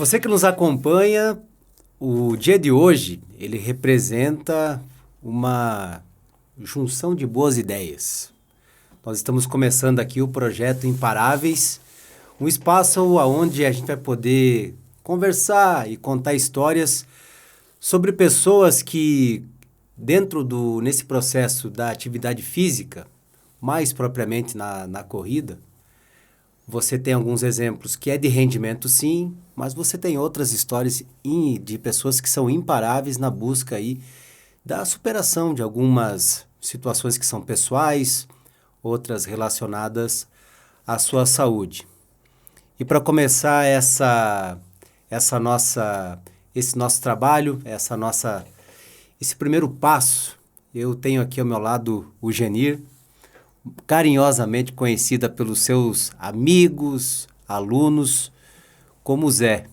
Você que nos acompanha, o dia de hoje, ele representa uma junção de boas ideias. Nós estamos começando aqui o projeto Imparáveis, um espaço onde a gente vai poder conversar e contar histórias sobre pessoas que, nesse processo da atividade física, mais propriamente na corrida, você tem alguns exemplos que é de rendimento, sim, mas você tem outras histórias de pessoas que são imparáveis na busca aí da superação de algumas situações que são pessoais, outras relacionadas à sua saúde. E para começar esse nosso trabalho, esse primeiro passo, eu tenho aqui ao meu lado o Genir, carinhosamente conhecida pelos seus amigos, alunos, como Zé.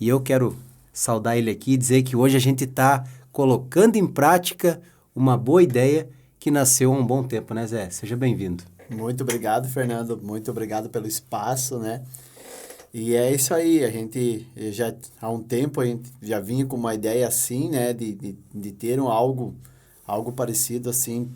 E eu quero saudar ele aqui e dizer que hoje a gente está colocando em prática uma boa ideia que nasceu há um bom tempo, né, Zé? Seja bem-vindo. Muito obrigado, Fernando. Muito obrigado pelo espaço, né? E é isso aí, há um tempo a gente já vinha com uma ideia assim, né, de ter algo parecido assim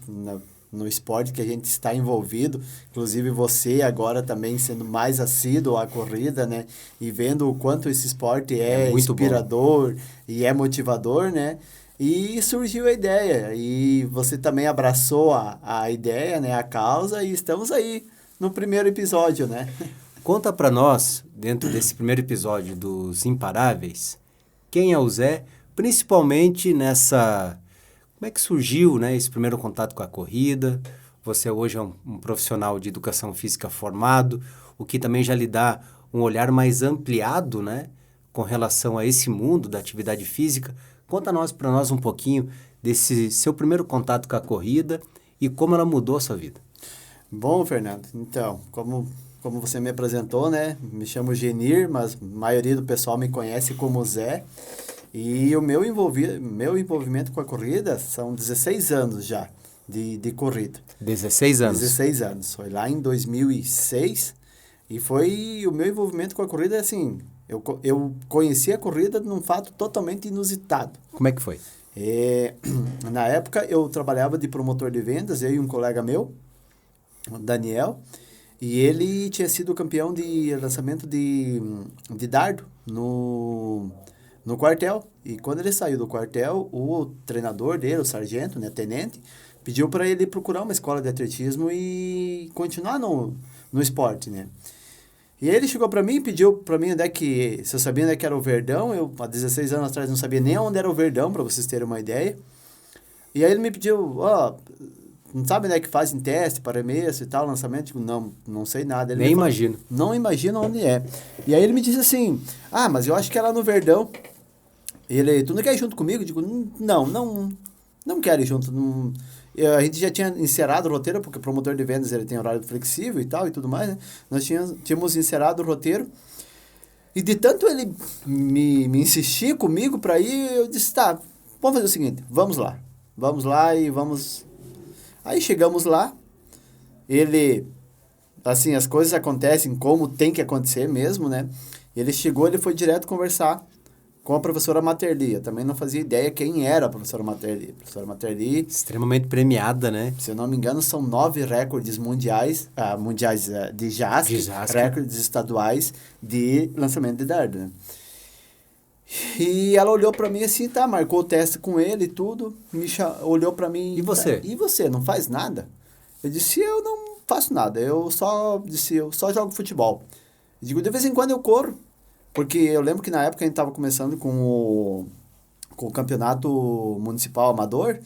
no esporte que a gente está envolvido, inclusive você agora também sendo mais assíduo à corrida, né, e vendo o quanto esse esporte é inspirador bom. E é motivador, né, e surgiu a ideia, e você também abraçou a ideia, né, a causa, e estamos aí no primeiro episódio, né. Conta para nós, dentro desse primeiro episódio dos Imparáveis, quem é o Zé, principalmente como é que surgiu, né, esse primeiro contato com a corrida? Você hoje é um profissional de educação física formado, o que também já lhe dá um olhar mais ampliado, né, com relação a esse mundo da atividade física. Conta para nós um pouquinho desse seu primeiro contato com a corrida e como ela mudou a sua vida. Bom, Fernando, então, como você me apresentou, né, me chamo Genir, mas a maioria do pessoal me conhece como Zé. E o meu envolvimento com a corrida são 16 anos já de corrida. 16 anos? 16 anos. Foi lá em 2006 e foi o meu envolvimento com a corrida, assim, eu conheci a corrida num fato totalmente inusitado. Como é que foi? Na época eu trabalhava de promotor de vendas, eu e um colega meu, o Daniel, e ele tinha sido campeão de lançamento de dardo no quartel. E quando ele saiu do quartel, o treinador dele, o sargento, né, tenente, pediu para ele procurar uma escola de atletismo e continuar no esporte, né. E ele chegou para mim e pediu para mim se eu sabia onde é que era o Verdão. Eu, há 16 anos atrás, não sabia nem onde era o Verdão, para vocês terem uma ideia. E aí ele me pediu, não sabe onde é que fazem teste para arremesso e tal, lançamento? Eu digo, não sei nada. Ele nem imagino. Não imagino onde é. E aí ele me disse assim, mas eu acho que é lá no Verdão. Ele, tu não quer ir junto comigo? Eu digo, não quero ir junto. Não. A gente já tinha encerrado o roteiro, porque o promotor de vendas ele tem horário flexível e tudo mais, né? Nós tínhamos encerrado o roteiro. E de tanto ele me insistir comigo para ir, eu disse, tá, vamos fazer o seguinte, vamos lá e vamos... Aí chegamos lá, ele, assim, as coisas acontecem como tem que acontecer mesmo, né? Ele chegou, ele foi direto conversar com a professora Materli. Eu também não fazia ideia quem era a professora Materli. A professora Materli... extremamente premiada, né? Se eu não me engano, são 9 recordes mundiais de JASC, recordes estaduais de lançamento de dardo, né? E ela olhou pra mim assim, marcou o teste com ele e tudo, olhou pra mim... E você? E você, não faz nada? Eu disse, eu não faço nada, eu só jogo futebol. Eu digo, de vez em quando eu corro. Porque eu lembro que na época a gente estava começando com o campeonato municipal amador,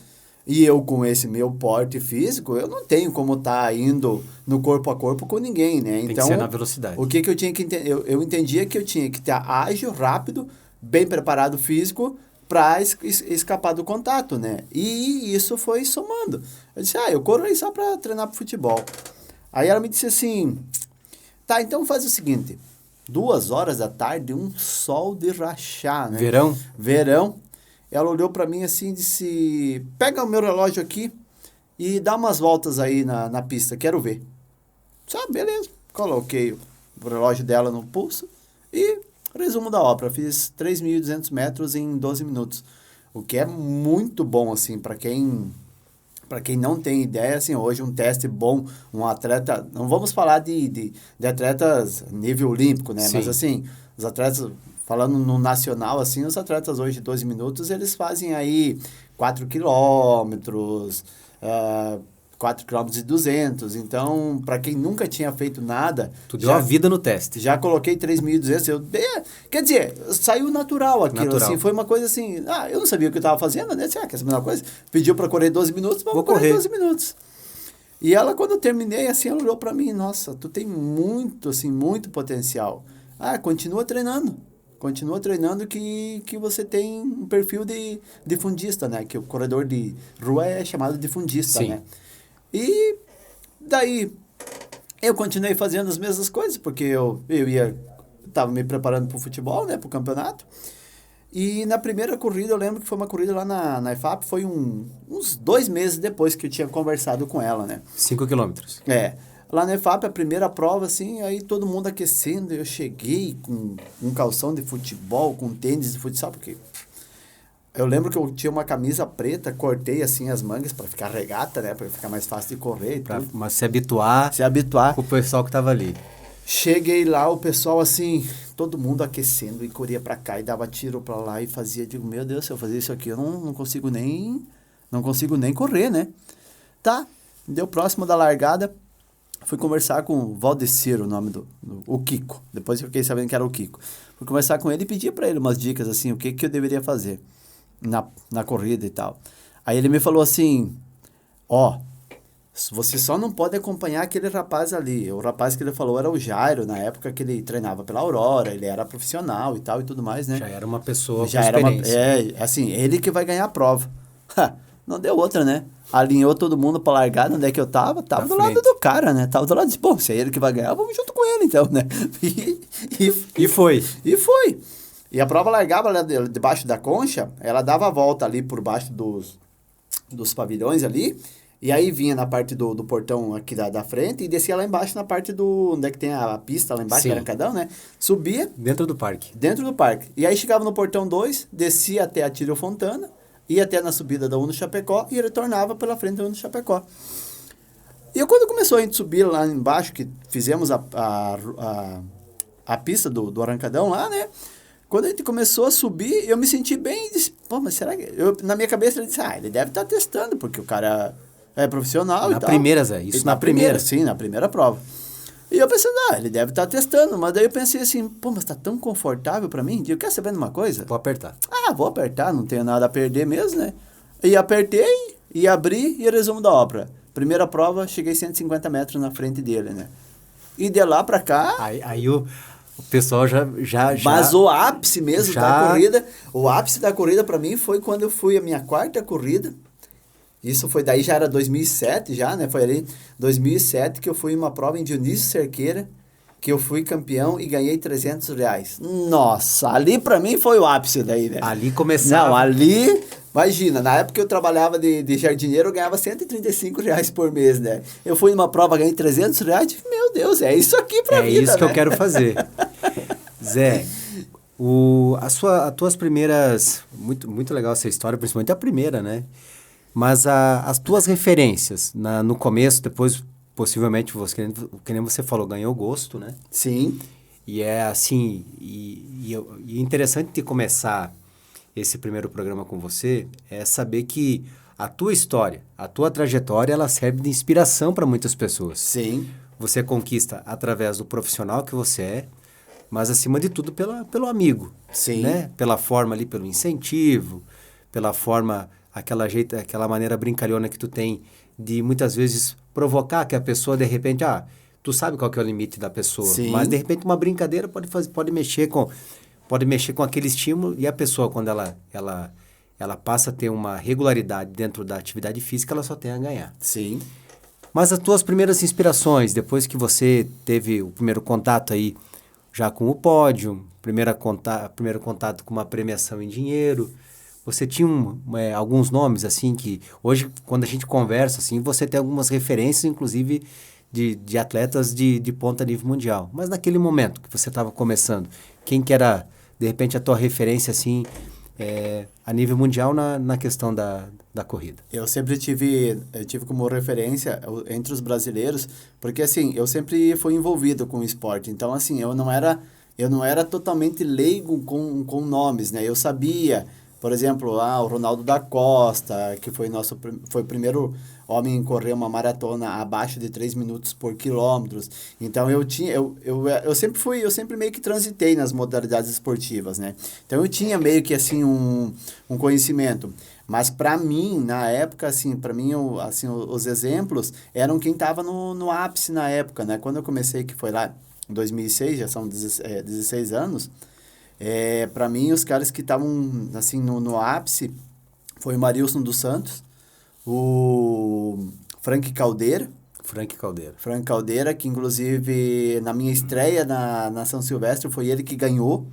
e eu com esse meu porte físico, eu não tenho como estar indo no corpo a corpo com ninguém, né? Tem que ser na velocidade. O que eu tinha que entender? Eu entendia que eu tinha que estar ágil, rápido, bem preparado físico para escapar do contato, né? E isso foi somando. Eu disse, eu corro aí só para treinar pro futebol. Aí ela me disse assim, tá, então faz o seguinte... 2h da tarde, um sol de rachar, né? Verão. Ela olhou para mim assim e disse, pega o meu relógio aqui e dá umas voltas aí na pista, quero ver. Beleza. Coloquei o relógio dela no pulso e Resumo da ópera, fiz 3.200 metros em 12 minutos. O que é muito bom, assim, para quem não tem ideia, assim, hoje um teste bom, um atleta, não vamos falar de atletas nível olímpico, né? Sim. Mas, assim, os atletas, falando no nacional, assim, os atletas hoje de 12 minutos, eles fazem aí 4 quilômetros, 4 quilômetros e 200. Então, para quem nunca tinha feito nada... Tu deu a vida no teste. Já coloquei 3.200. Quer dizer, saiu natural aquilo. Natural. Assim, foi uma coisa assim... eu não sabia o que eu estava fazendo, né? Quer saber uma coisa? Pediu para correr 12 minutos, vamos correr 12 minutos. E ela, quando eu terminei, assim, ela olhou para mim, nossa, tu tem muito, assim, muito potencial. Continua treinando. Continua treinando que você tem um perfil de fundista, né? Que o corredor de rua é chamado de fundista, Sim. né? E daí eu continuei fazendo as mesmas coisas, porque eu estava me preparando para o futebol, né? Para o campeonato. E na primeira corrida, eu lembro que foi uma corrida lá na IFAP, foi uns 2 meses depois que eu tinha conversado com ela, né? 5 quilômetros. Lá na IFAP, a primeira prova, assim, aí todo mundo aquecendo, eu cheguei com um calção de futebol, com tênis de futsal, porque eu lembro que eu tinha uma camisa preta, cortei, assim, as mangas para ficar regata, né? Para ficar mais fácil de correr e tudo. Mas se habituar com o pessoal que tava ali. Cheguei lá, o pessoal, assim, todo mundo aquecendo e corria para cá e dava tiro para lá e fazia, digo, meu Deus, se eu fazer isso aqui, eu não consigo nem correr, né? Tá, deu próximo da largada, fui conversar com o Valdecir, o nome o Kiko. Depois eu fiquei sabendo que era o Kiko. Fui conversar com ele e pedi para ele umas dicas, assim, o que eu deveria fazer na corrida e tal. Aí ele me falou assim, você só não pode acompanhar aquele rapaz ali. O rapaz que ele falou era o Jairo, na época que ele treinava pela Aurora, ele era profissional e tal e tudo mais, né? Já era uma pessoa Já com era experiência. assim, ele que vai ganhar a prova. Não deu outra, né? Alinhou todo mundo pra largada, onde é que eu tava? Tava do lado do cara, né? Tava do lado de, se é ele que vai ganhar, vamos junto com ele, então, né? E foi. E foi. E a prova largava lá debaixo da concha, ela dava a volta ali por baixo dos pavilhões ali, e aí vinha na parte do portão aqui da frente e descia lá embaixo na parte onde é que tem a pista lá embaixo, Arancadão, né? Subia. Dentro do parque. E aí chegava no portão 2, descia até a Tírio Fontana, ia até na subida da Uno Chapecó e retornava pela frente da Uno Chapecó. E quando começou a gente subir lá embaixo, que fizemos a pista do Arancadão lá, né? Quando a gente começou a subir, eu me senti bem e disse, mas será que... na minha cabeça eu disse, ele deve estar testando, porque o cara é profissional e tal. Na primeira, Zé, isso na primeira. Sim, na primeira prova. E eu pensei, ele deve estar testando, mas daí eu pensei assim, mas tá tão confortável pra mim, eu quero saber de uma coisa? Vou apertar. Vou apertar, não tenho nada a perder mesmo, né? E apertei, e abri, e resumo da ópera. Primeira prova, cheguei 150 metros na frente dele, né? E de lá pra cá... Aí o pessoal já... Mas o ápice mesmo da corrida, o ápice da corrida pra mim foi quando eu fui a minha 4ª corrida. Isso foi, daí já era 2007 já, né? Foi ali 2007 que eu fui em uma prova em Dionísio Cerqueira, que eu fui campeão e ganhei R$300. Nossa, ali pra mim foi o ápice daí, né? Ali começava... Não, ali... Imagina, na época que eu trabalhava de jardineiro, eu ganhava R$135 por mês, né? Eu fui numa prova, ganhei R$300, disse, meu Deus, é isso aqui pra vida, É isso que né? eu quero fazer. Zé, as tuas primeiras... Muito legal essa história, principalmente a primeira, né? Mas as tuas referências, no começo, depois, possivelmente, que nem você falou, ganhou gosto, né? Sim. E é assim, e interessante de começar esse primeiro programa com você é saber que a tua história, a tua trajetória, ela serve de inspiração para muitas pessoas. Sim. Você conquista através do profissional que você é, mas acima de tudo pelo amigo. Sim. Né? Pela forma ali, pelo incentivo, pela forma, aquela maneira brincalhona que tu tem de muitas vezes provocar que a pessoa de repente, tu sabe qual que é o limite da pessoa, Sim. mas de repente uma brincadeira pode mexer com aquele estímulo e a pessoa quando ela passa a ter uma regularidade dentro da atividade física, ela só tem a ganhar. Sim. Mas as tuas primeiras inspirações, depois que você teve o primeiro contato aí já com o pódio, primeiro contato com uma premiação em dinheiro, você tinha alguns nomes assim que hoje quando a gente conversa assim, você tem algumas referências inclusive de atletas de ponta a nível mundial. Mas naquele momento que você estava começando, quem que era, de repente, a tua referência, assim, a nível mundial na questão da corrida? Eu sempre tive como referência entre os brasileiros, porque assim, eu sempre fui envolvido com o esporte. Então, assim, eu não era totalmente leigo com nomes, né? Eu sabia, por exemplo, o Ronaldo da Costa, que foi o primeiro homem a correr uma maratona abaixo de 3 minutos por quilômetros. Então, eu sempre meio que transitei nas modalidades esportivas, né? Então, eu tinha meio que, assim, um conhecimento. Mas, para mim, na época, assim, os exemplos eram quem estava no ápice na época, né? Quando eu comecei, que foi lá em 2006, já são 16 anos, para mim, os caras que estavam, assim, no ápice foi o Marilson dos Santos, o Frank Caldeira. Frank Caldeira, que inclusive na minha estreia na São Silvestre foi ele que ganhou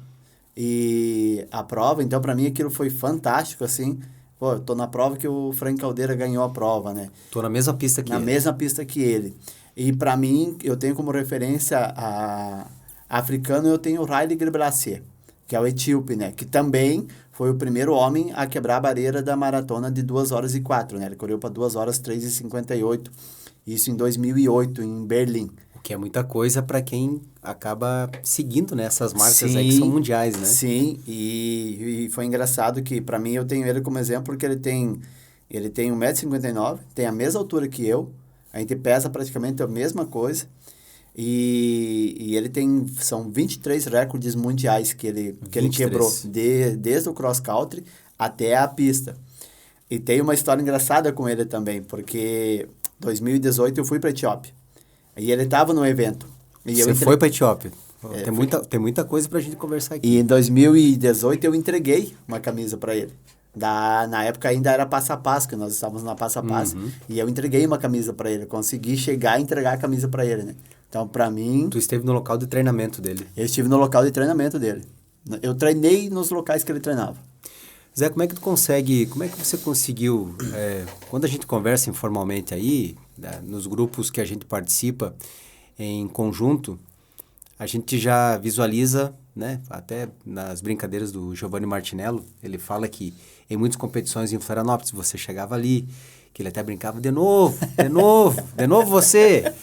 a prova. Então, para mim, aquilo foi fantástico, assim. Pô, eu tô na prova que o Frank Caldeira ganhou a prova, né? Tô na mesma pista que ele. Na mesma pista que ele. E para mim, eu tenho como referência africano, eu tenho o Haile Gebrselassie, que é o etíope, né? Que também foi o primeiro homem a quebrar a barreira da maratona de 2h04, né? Ele correu para 2h03h58, isso em 2008, em Berlim. O que é muita coisa para quem acaba seguindo, né, essas marcas. Sim, aí que são mundiais, né? Sim, e foi engraçado que, para mim, eu tenho ele como exemplo porque ele tem 1,59 m, tem a mesma altura que eu, a gente pesa praticamente a mesma coisa, e ele são 23 recordes mundiais que ele quebrou, desde o cross-country até a pista. E tem uma história engraçada com ele também, porque em 2018 eu fui para a Etiópia, e ele estava no evento. Você foi para a Etiópia? Tem muita coisa para a gente conversar aqui. E em 2018 eu entreguei uma camisa para ele. Na época ainda era passo a passo, que nós estávamos na passo a passo. E eu entreguei uma camisa para ele. Consegui chegar e entregar a camisa para ele, né? Então, para mim... Tu esteve no local de treinamento dele? Eu estive no local de treinamento dele. Eu treinei nos locais que ele treinava. Zé, como é que você conseguiu... quando a gente conversa informalmente aí, nos grupos que a gente participa em conjunto, a gente já visualiza, né, até nas brincadeiras do Giovanni Martinello, ele fala que em muitas competições em Florianópolis você chegava ali, que ele até brincava de novo você.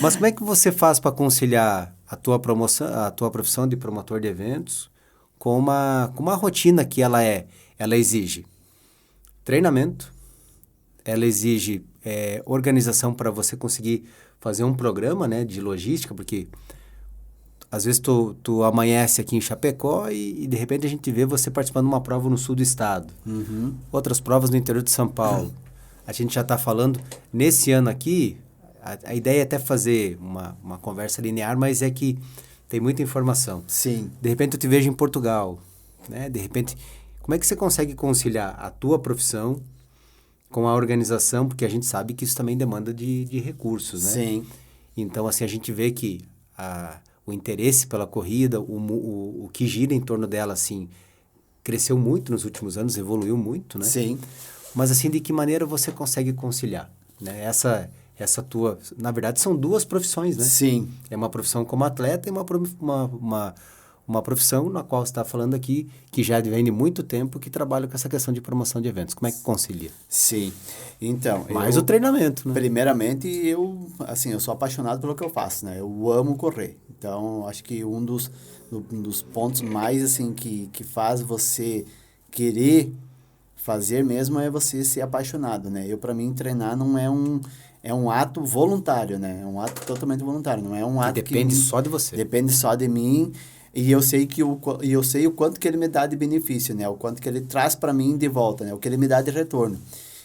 Mas como é que você faz para conciliar a tua profissão de promotor de eventos com uma rotina que ela exige treinamento, ela exige organização para você conseguir fazer um programa, né, de logística, porque às vezes tu amanhece aqui em Chapecó e de repente a gente vê você participando de uma prova no sul do estado. Outras provas no interior de São Paulo. A gente já está falando, nesse ano aqui, a ideia é até fazer uma conversa linear, mas é que tem muita informação. Sim. De repente eu te vejo em Portugal, né? De repente, como é que você consegue conciliar a tua profissão com a organização? Porque a gente sabe que isso também demanda de recursos, né? Sim. Então, assim, a gente vê que o interesse pela corrida, o que gira em torno dela, assim, cresceu muito nos últimos anos, evoluiu muito, né? Sim. Mas, assim, de que maneira você consegue conciliar, né? Essa tua... Na verdade, são duas profissões, né? Sim. É uma profissão como atleta e uma profissão na qual você está falando aqui, que já vem de muito tempo, que trabalha com essa questão de promoção de eventos. Como é que concilia? Sim. Então... Mais o treinamento, né? Primeiramente, eu sou apaixonado pelo que eu faço, né? Eu amo correr. Então, acho que um dos pontos mais, assim, que faz você querer fazer mesmo é você ser apaixonado, né? Para mim, treinar não é um ato voluntário, né? É um ato totalmente voluntário, não é um ato que... Depende só de você. Depende só de mim, e eu sei o quanto que ele me dá de benefício, né? O quanto que ele traz para mim de volta, né? O que ele me dá de retorno.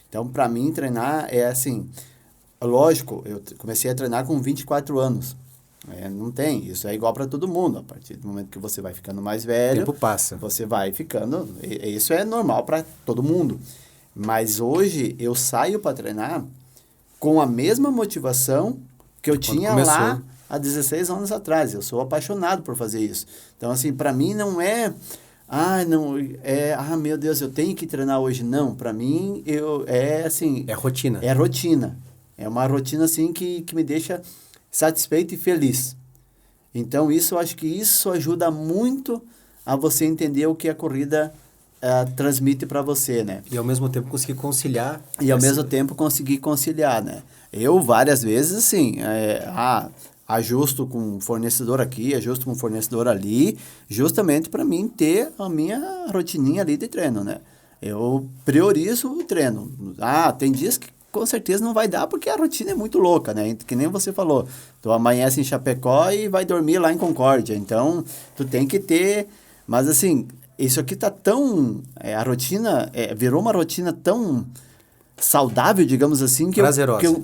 Então, para mim, treinar é assim... Lógico, eu comecei a treinar com 24 anos. Não tem, isso é igual para todo mundo. A partir do momento que você vai ficando mais velho... O tempo passa. Você vai ficando... Isso é normal para todo mundo. Mas hoje, eu saio para treinar com a mesma motivação que eu tinha lá há 16 anos atrás. Eu sou apaixonado por fazer isso. Então, assim, para mim não é... meu Deus, eu tenho que treinar hoje. Não, para mim, assim... É rotina. É rotina. É uma rotina, assim, que me deixa satisfeito e feliz. Então, eu acho que isso ajuda muito a você entender o que a corrida transmite para você, né? E ao mesmo tempo conseguir conciliar. E ao mesmo tempo conseguir conciliar, né? Eu, várias vezes, assim, ajusto com um fornecedor aqui, ajusto com um fornecedor ali, justamente para mim ter a minha rotininha ali de treino, né? Eu priorizo o treino. Tem dias que com certeza não vai dar porque a rotina é muito louca, né? Que nem você falou, tu amanhece em Chapecó e vai dormir lá em Concórdia. Então, tu tem que ter... Mas, assim, isso aqui tá tão... a rotina virou uma rotina tão saudável, digamos assim,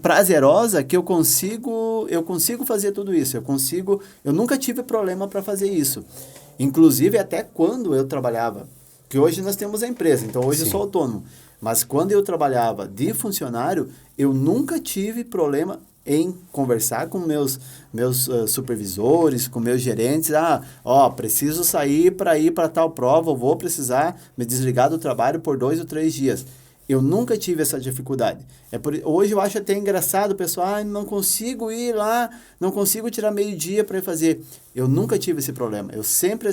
prazerosa, que eu consigo fazer tudo isso. Eu nunca tive problema para fazer isso. Inclusive, até quando eu trabalhava, que hoje nós temos a empresa, então hoje eu sou autônomo. Mas quando eu trabalhava de funcionário, eu nunca tive problema em conversar com meus supervisores, com meus gerentes. Preciso sair para ir para tal prova, eu vou precisar me desligar do trabalho por 2 ou 3 dias. Eu nunca tive essa dificuldade. Hoje eu acho até engraçado o pessoal, não consigo ir lá, não consigo tirar meio-dia para ir fazer. Eu nunca tive esse problema. Eu sempre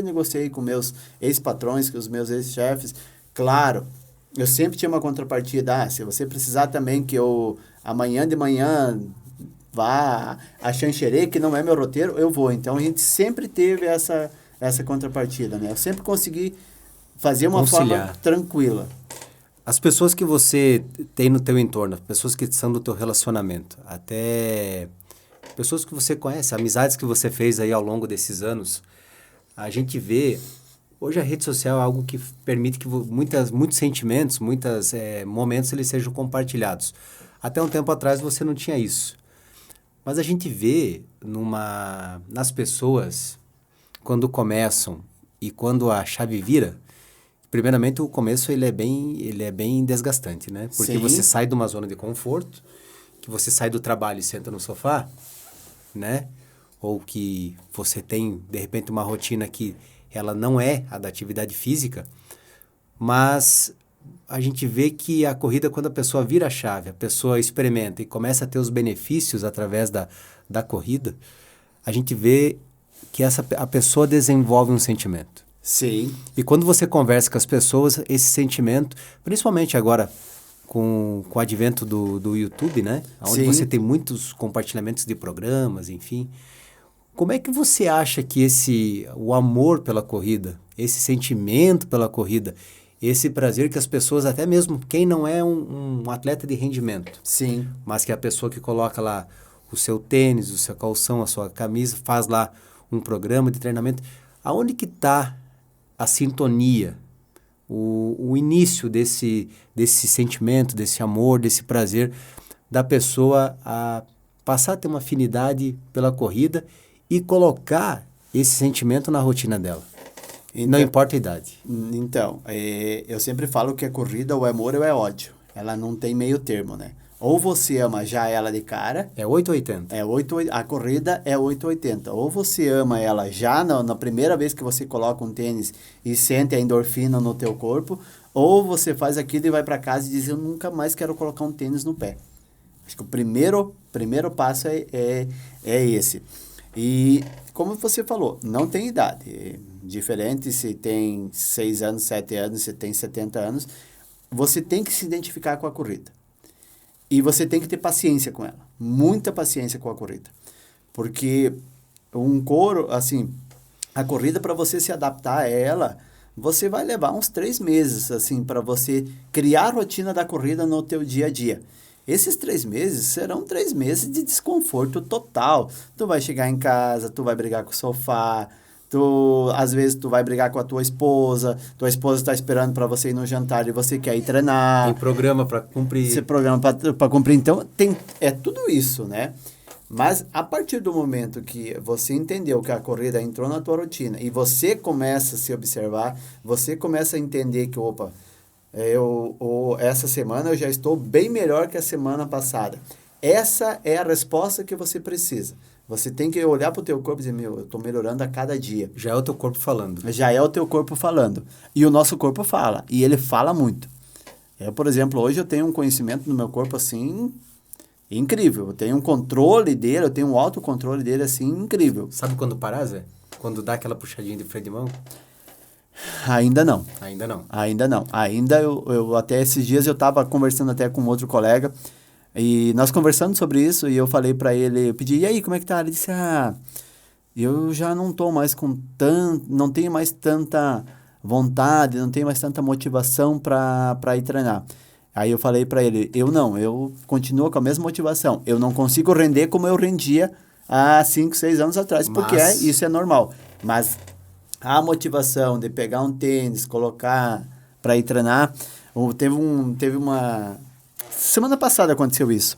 negociei com meus ex-patrões, com os meus ex-chefes. Claro, eu sempre tinha uma contrapartida. Se você precisar também que eu, amanhã de manhã, vá a Xanxerê, que não é meu roteiro, eu vou. Então, a gente sempre teve essa contrapartida, né? Eu sempre consegui fazer uma forma tranquila. As pessoas que você tem no teu entorno, as pessoas que são do teu relacionamento, até pessoas que você conhece, amizades que você fez aí ao longo desses anos, a gente vê... Hoje a rede social é algo que permite que muitos sentimentos, muitos momentos eles sejam compartilhados. Até um tempo atrás você não tinha isso. Mas a gente vê nas pessoas, quando começam e quando a chave vira, primeiramente o começo ele é bem desgastante, né? Porque Sim. Você sai de uma zona de conforto, que você sai do trabalho e senta no sofá, né? Ou que você tem, de repente, uma rotina que ela não é a da atividade física, mas a gente vê que a corrida, quando a pessoa vira a chave, a pessoa experimenta e começa a ter os benefícios através da corrida, a gente vê que a pessoa desenvolve um sentimento. Sim. E quando você conversa com as pessoas, esse sentimento, principalmente agora com o advento do YouTube, né? Onde você tem muitos compartilhamentos de programas, enfim... Como é que você acha que o amor pela corrida, esse sentimento pela corrida, esse prazer que as pessoas, até mesmo quem não é um atleta de rendimento, sim, mas que é a pessoa que coloca lá o seu tênis, o seu calção, a sua camisa, faz lá um programa de treinamento, aonde que está a sintonia, o início desse sentimento, desse amor, desse prazer da pessoa a passar a ter uma afinidade pela corrida e colocar esse sentimento na rotina dela. Então, não importa a idade. Então, eu sempre falo que a corrida, ou é amor ou é ódio. Ela não tem meio termo, né? Ou você ama já ela de cara... É 880. A corrida é 880. Ou você ama ela já na primeira vez que você coloca um tênis e sente a endorfina no teu corpo, ou você faz aquilo e vai para casa e diz, eu nunca mais quero colocar um tênis no pé. Acho que o primeiro passo é esse. E, como você falou, não tem idade. Diferente se tem 6 anos, 7 anos, se tem 70 anos. Você tem que se identificar com a corrida. E você tem que ter paciência com ela. Muita paciência com a corrida. Porque a corrida, para você se adaptar a ela, você vai levar uns 3 meses, assim, para você criar a rotina da corrida no teu dia a dia. Esses 3 meses serão 3 meses de desconforto total. Tu vai chegar em casa, tu vai brigar com o sofá, às vezes tu vai brigar com a tua esposa está esperando para você ir no jantar e você quer ir treinar. Tem programa para cumprir. Tem programa para cumprir. Então, é tudo isso, né? Mas, a partir do momento que você entendeu que a corrida entrou na tua rotina e você começa a se observar, você começa a entender que, essa semana eu já estou bem melhor que a semana passada. Essa é a resposta que você precisa. Você tem que olhar para o teu corpo e dizer, eu estou melhorando a cada dia. Já é o teu corpo falando. Já é o teu corpo falando. E o nosso corpo fala. E ele fala muito. Por exemplo, hoje eu tenho um conhecimento no meu corpo assim, incrível. Eu tenho um controle dele, eu tenho um autocontrole dele, assim, incrível. Sabe quando parar, Zé? Quando dá aquela puxadinha de freio de mão? Ainda não. Ainda não. Ainda não. Ainda eu até esses dias eu estava conversando até com outro colega e nós conversando sobre isso e eu falei para ele, eu pedi, e aí, como é que tá? Ele disse, eu já não tô mais não tenho mais tanta vontade, não tenho mais tanta motivação para ir treinar. Aí eu falei para ele, eu continuo com a mesma motivação. Eu não consigo render como eu rendia há 5, 6 anos atrás, porque isso é normal. Mas a motivação de pegar um tênis, colocar para ir treinar, teve uma... Semana passada aconteceu isso.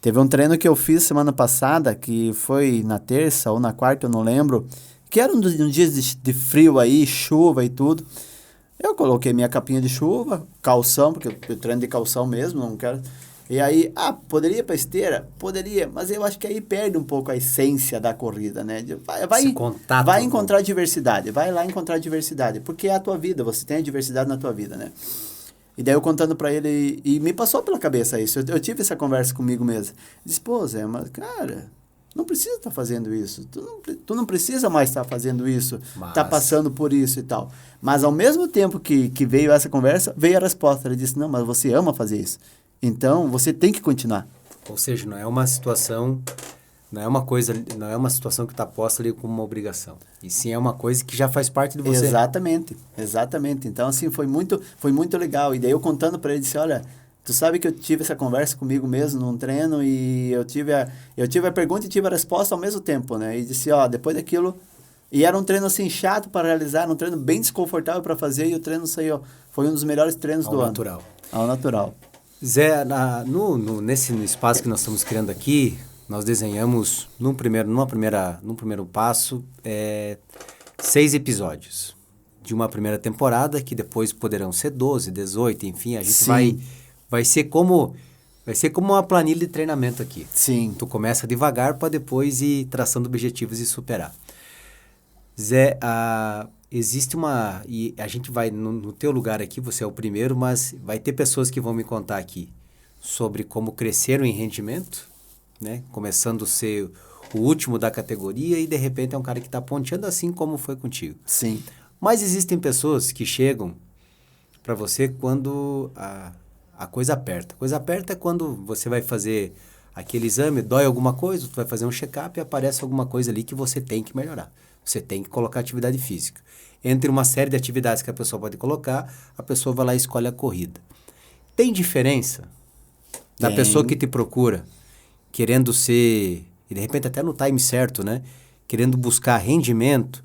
Teve um treino que eu fiz semana passada, que foi na terça ou na quarta, eu não lembro, que era um dias de frio aí, chuva e tudo. Eu coloquei minha capinha de chuva, calção, porque eu treino de calção mesmo, não quero... E aí, poderia ir para esteira? Poderia, mas eu acho que aí perde um pouco a essência da corrida, né? Vai encontrar diversidade, vai lá encontrar diversidade, porque é a tua vida, você tem a diversidade na tua vida, né? E daí eu contando para ele, e me passou pela cabeça isso, eu tive essa conversa comigo mesmo. Disse, pô, Zé, mas cara, não precisa estar fazendo isso, tu não precisa mais estar fazendo isso, tá passando por isso e tal. Mas ao mesmo tempo que veio essa conversa, veio a resposta, ele disse, não, mas você ama fazer isso. Então, você tem que continuar. Ou seja, não é uma situação que está posta ali como uma obrigação. E sim é uma coisa que já faz parte de você. Exatamente. Então, assim, foi muito legal. E daí eu contando para ele, disse, olha, tu sabe que eu tive essa conversa comigo mesmo num treino e eu tive a pergunta e tive a resposta ao mesmo tempo, né? E disse, depois daquilo... E era um treino, assim, chato para realizar, um treino bem desconfortável para fazer e o treino saiu, foi um dos melhores treinos do ano. Ao natural. Zé, nesse espaço que nós estamos criando aqui, nós desenhamos, num primeiro passo, 6 episódios de uma primeira temporada, que depois poderão ser 12, 18, enfim, a gente vai ser como uma planilha de treinamento aqui. Sim. Tu começa devagar para depois ir traçando objetivos e superar. Zé, existe e a gente vai, no teu lugar aqui, você é o primeiro, mas vai ter pessoas que vão me contar aqui sobre como cresceram em rendimento, né? Começando a ser o último da categoria e de repente é um cara que está ponteando assim como foi contigo. Sim. Mas existem pessoas que chegam para você quando a coisa aperta. A coisa aperta é quando você vai fazer aquele exame, dói alguma coisa, tu vai fazer um check-up e aparece alguma coisa ali que você tem que melhorar. Você tem que colocar atividade física. Entre uma série de atividades que a pessoa pode colocar, a pessoa vai lá e escolhe a corrida. Tem diferença da pessoa que te procura, querendo ser, e de repente até no time certo, né? Querendo buscar rendimento,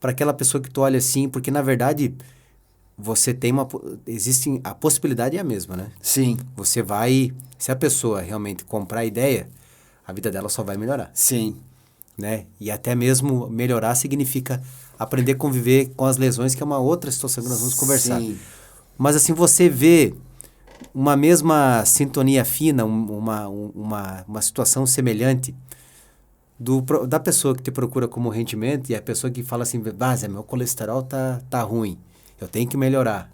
para aquela pessoa que tu olha assim, porque na verdade você tem a possibilidade é a mesma, né? Sim. Você vai, se a pessoa realmente comprar a ideia, a vida dela só vai melhorar. Sim. Né? E até mesmo melhorar significa aprender a conviver com as lesões, que é uma outra situação que nós vamos conversar. Sim. Mas assim, você vê uma mesma sintonia fina, uma situação semelhante da pessoa que te procura como rendimento e a pessoa que fala assim, Zé, meu colesterol tá ruim, eu tenho que melhorar.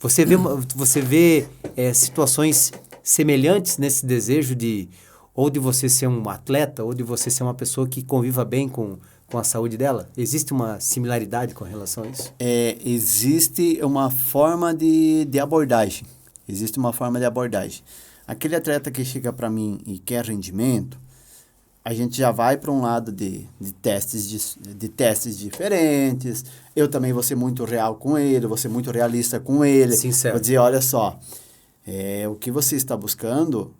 Você vê situações semelhantes nesse desejo ou de você ser um atleta, ou de você ser uma pessoa que conviva bem com a saúde dela? Existe uma similaridade com relação a isso? Existe uma forma de abordagem. Existe uma forma de abordagem. Aquele atleta que chega para mim e quer rendimento, a gente já vai para um lado de testes diferentes. Eu também vou ser muito real com ele, vou ser muito realista com ele. Sincero. Vou dizer, olha só, o que você está buscando...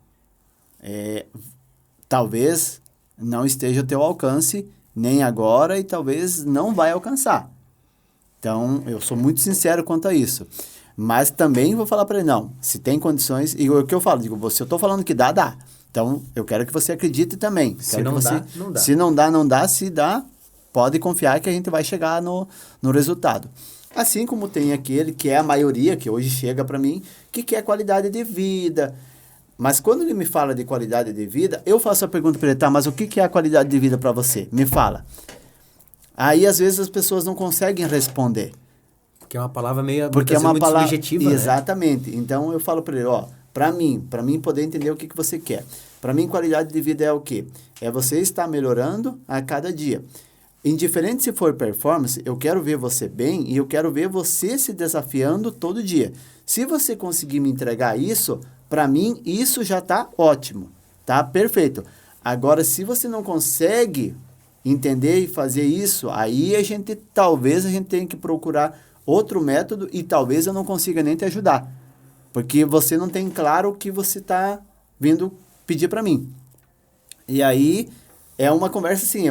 talvez não esteja ao teu alcance nem agora e talvez não vai alcançar. Então, eu sou muito sincero quanto a isso. Mas também vou falar para ele, não, se tem condições, e o que eu falo, se eu estou falando que dá. Então, eu quero que você acredite também. Se não dá, não dá. Se não dá, não dá. Se dá, pode confiar que a gente vai chegar no resultado. Assim como tem aquele que é a maioria, que hoje chega para mim, que quer qualidade de vida. Mas quando ele me fala de qualidade de vida, eu faço a pergunta para ele, tá, mas o que é a qualidade de vida para você? Me fala. Aí, às vezes, as pessoas não conseguem responder. Porque é uma palavra meio muito subjetiva, né? Exatamente. Então, eu falo para ele, para mim poder entender o que você quer. Para mim, qualidade de vida é o quê? É você estar melhorando a cada dia. Indiferente se for performance, eu quero ver você bem e eu quero ver você se desafiando todo dia. Se você conseguir me entregar isso, para mim, isso já está ótimo, tá? Perfeito. Agora, se você não consegue entender e fazer isso, aí talvez a gente tenha que procurar outro método e talvez eu não consiga nem te ajudar. Porque você não tem claro o que você está vindo pedir para mim. E aí, é uma conversa assim,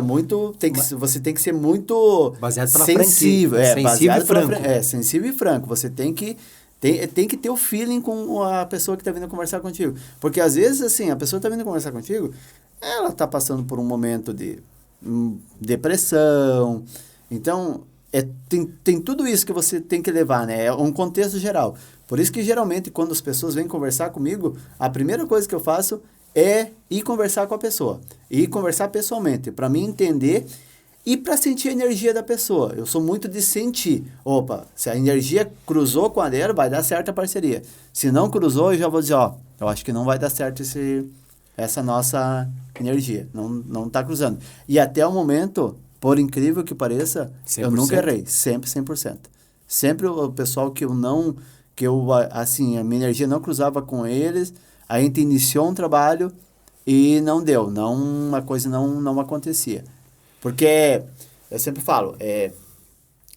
você tem que ser muito baseado pela sensível. Sensível e franco. Sensível e franco. Você tem que ter o feeling com a pessoa que está vindo conversar contigo. Porque às vezes, assim, a pessoa está vindo conversar contigo, ela está passando por um momento de depressão. Então, tem tudo isso que você tem que levar, né? É um contexto geral. Por isso que, geralmente, quando as pessoas vêm conversar comigo, a primeira coisa que eu faço é ir conversar com a pessoa. Ir conversar pessoalmente, para mim entender e para sentir a energia da pessoa. Eu sou muito de sentir. Opa, se a energia cruzou com a dela, vai dar certo a parceria. Se não cruzou, eu já vou dizer, eu acho que não vai dar certo essa nossa energia. Não está cruzando. E até o momento, por incrível que pareça, 100%. Eu nunca errei. Sempre 100%. Sempre o pessoal assim, a minha energia não cruzava com eles, a gente iniciou um trabalho e não deu. A coisa não acontecia. Porque, eu sempre falo,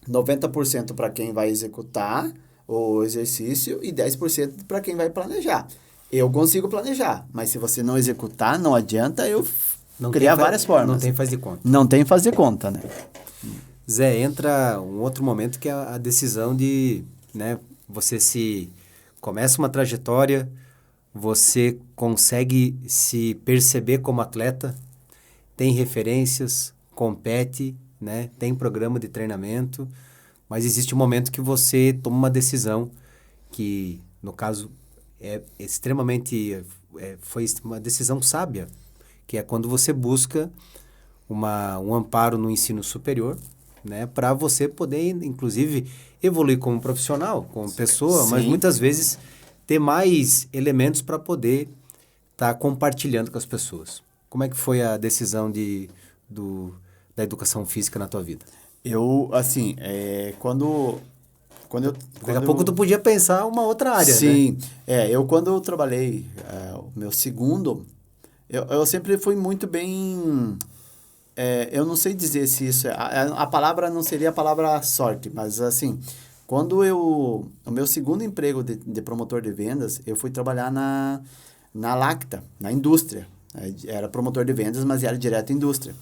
90% para quem vai executar o exercício e 10% para quem vai planejar. Eu consigo planejar, mas se você não executar, não adianta eu criar várias formas. Não tem fazer conta. Não tem fazer conta, né? Zé, entra um outro momento que é a decisão de, né, você começa uma trajetória, você consegue se perceber como atleta, tem referências, compete, né, tem programa de treinamento, mas existe um momento que você toma uma decisão que, no caso, foi uma decisão sábia, que é quando você busca um amparo no ensino superior, né, para você poder, inclusive, evoluir como profissional, como pessoa, Sim. mas muitas vezes ter mais elementos para poder estar compartilhando com as pessoas. Como é que foi a decisão da educação física na tua vida? Eu, assim, quando Daqui a pouco tu podia pensar uma outra área, sim, né? quando eu trabalhei o meu segundo, eu sempre fui muito bem... eu não sei dizer se isso... A palavra não seria a palavra sorte, mas assim, o meu segundo emprego de promotor de vendas, eu fui trabalhar na Lacta, na indústria. Era promotor de vendas, mas era direto à indústria.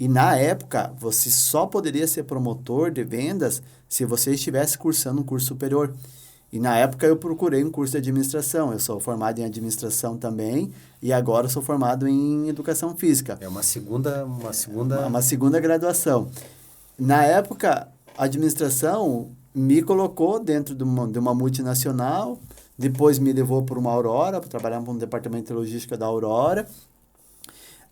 E na época, você só poderia ser promotor de vendas se você estivesse cursando um curso superior. E na época eu procurei um curso de administração. Eu sou formado em administração também e agora eu sou formado em educação física. É uma segunda Graduação. Na época, a administração me colocou dentro de uma multinacional, depois me levou para uma Aurora, para trabalhar no departamento de logística da Aurora.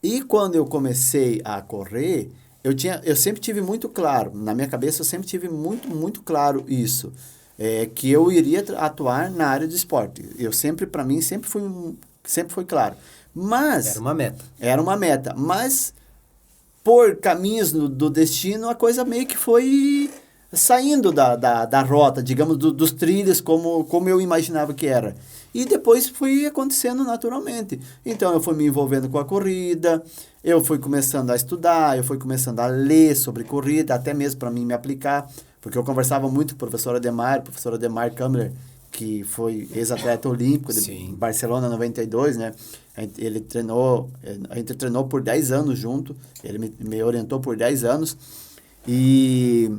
E quando eu comecei a correr, eu sempre tive muito claro, na minha cabeça eu sempre tive muito, muito claro isso, que eu iria atuar na área de esporte. Para mim, sempre foi claro. Mas... Era uma meta. Mas, por caminhos do destino, a coisa meio que foi saindo da rota, digamos, dos trilhos, como eu imaginava que era. E depois foi acontecendo naturalmente. Então, eu fui me envolvendo com a corrida, eu fui começando a estudar, eu fui começando a ler sobre corrida, até mesmo para mim me aplicar, porque eu conversava muito com o professor Ademar Kamler, que foi ex-atleta olímpico de Barcelona 92, né? A gente treinou por 10 anos junto, ele me orientou por 10 anos, e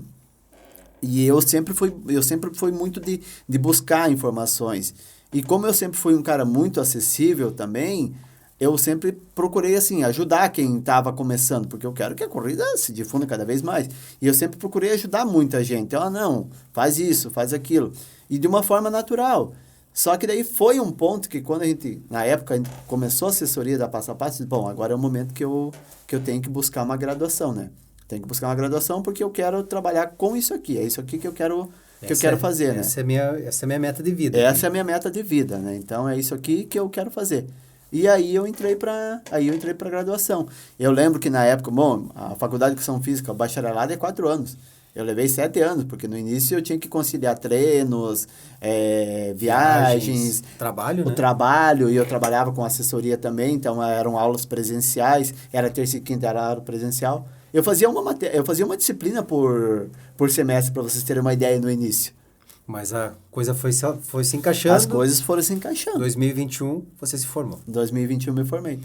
eu sempre fui muito de buscar informações. E como eu sempre fui um cara muito acessível também, eu sempre procurei, assim, ajudar quem estava começando, porque eu quero que a corrida se difunda cada vez mais. E eu sempre procurei ajudar muita gente. Não, faz isso, faz aquilo. E de uma forma natural. Só que daí foi um ponto que quando na época, a gente começou a assessoria da Passo a Passo, bom, agora é o momento que eu tenho que buscar uma graduação, né? Tenho que buscar uma graduação porque eu quero trabalhar com isso aqui. É isso aqui que eu quero que eu quero fazer, né? Essa é a minha meta de vida. Essa é a minha meta de vida, né? Então, é isso aqui que eu quero fazer. E aí eu entrei para graduação. Eu lembro que na época, bom, a faculdade de Educação Física, o bacharelado é 4 anos. Eu levei 7 anos, porque no início eu tinha que conciliar treinos, viagens, trabalho, o né? trabalho, e eu trabalhava com assessoria também, então eram aulas presenciais, era terça e quinta, era aula presencial. Eu fazia uma disciplina por semestre, para vocês terem uma ideia no início. Mas a coisa foi se encaixando. As coisas foram se encaixando. Em 2021, você se formou. Em 2021 me formei.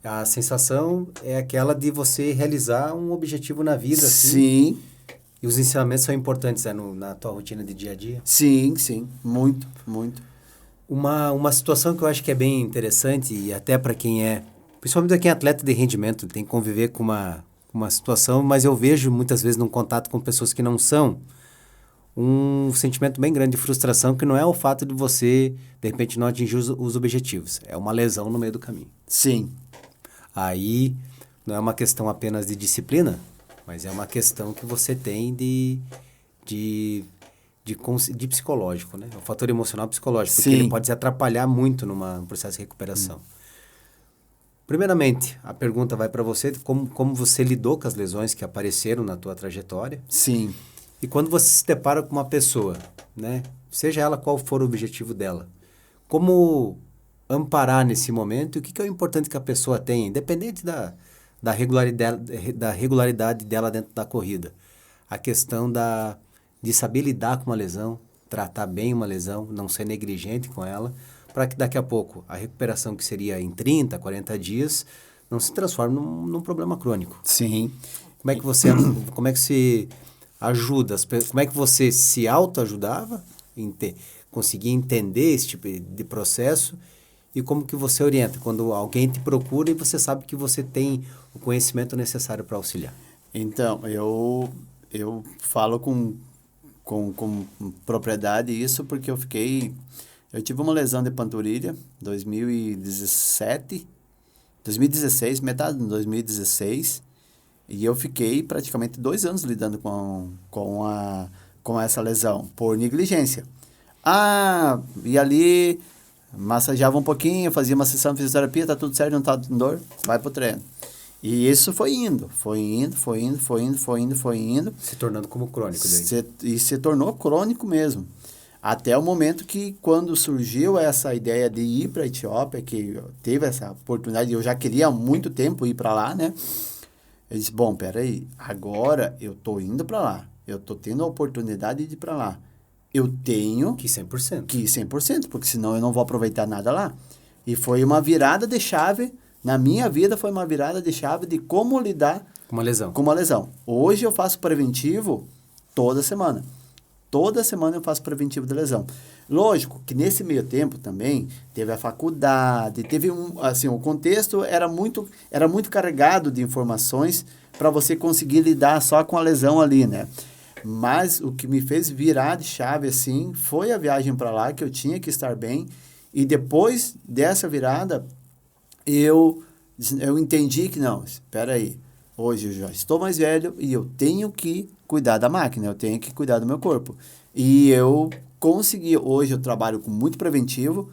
A sensação é aquela de você realizar um objetivo na vida. Sim. Assim, e os ensinamentos são importantes na tua rotina de dia a dia? Sim, sim. Muito, muito. Uma situação que eu acho que é bem interessante, e até para quem principalmente para quem é atleta de rendimento, tem que conviver com uma situação, mas eu vejo muitas vezes num contato com pessoas que não são, um sentimento bem grande de frustração, que não é o fato de você, de repente, não atingir os objetivos. É uma lesão no meio do caminho. Sim. Aí, não é uma questão apenas de disciplina, mas é uma questão que você tem de psicológico, né? É um fator emocional psicológico, porque ele pode se atrapalhar muito num processo de recuperação. Primeiramente, a pergunta vai para você, como você lidou com as lesões que apareceram na tua trajetória. Sim. E quando você se depara com uma pessoa, né? Seja ela qual for o objetivo dela, como amparar nesse momento e o que é o importante que a pessoa tenha, independente da regularidade dela dentro da corrida. A questão de saber lidar com uma lesão, tratar bem uma lesão, não ser negligente com ela, para que daqui a pouco a recuperação que seria em 30, 40 dias não se transforme num problema crônico. Sim. Como é que você ajuda, como é que você se autoajudava, conseguia entender esse tipo de processo e como que você orienta quando alguém te procura e você sabe que você tem o conhecimento necessário para auxiliar? Então, eu falo com propriedade isso porque eu tive uma lesão de panturrilha em 2016, metade de 2016, e eu fiquei praticamente 2 anos lidando com essa lesão, por negligência. E ali massageava um pouquinho, fazia uma sessão de fisioterapia, tá tudo certo, não tá com dor, vai pro treino. E isso foi indo. Se tornando como crônico daí. E se tornou crônico mesmo. Até o momento que, quando surgiu essa ideia de ir para a Etiópia, que teve essa oportunidade, eu já queria há muito tempo ir para lá, né? Eu disse, bom, peraí, agora eu tô indo para lá, eu tô tendo a oportunidade de ir para lá. Eu tenho que ir 100%. Que ir 100%, porque senão eu não vou aproveitar nada lá. E foi uma virada de chave, na minha vida foi uma virada de chave de como lidar com uma lesão. Hoje eu faço preventivo toda semana. Toda semana eu faço preventivo de lesão. Lógico que nesse meio tempo também teve a faculdade, o contexto era muito carregado de informações para você conseguir lidar só com a lesão ali, né? Mas o que me fez virar de chave, assim, foi a viagem para lá, que eu tinha que estar bem. E depois dessa virada, eu entendi que não, espera aí, hoje eu já estou mais velho e eu tenho que cuidar da máquina, eu tenho que cuidar do meu corpo. E eu consegui, hoje eu trabalho com muito preventivo,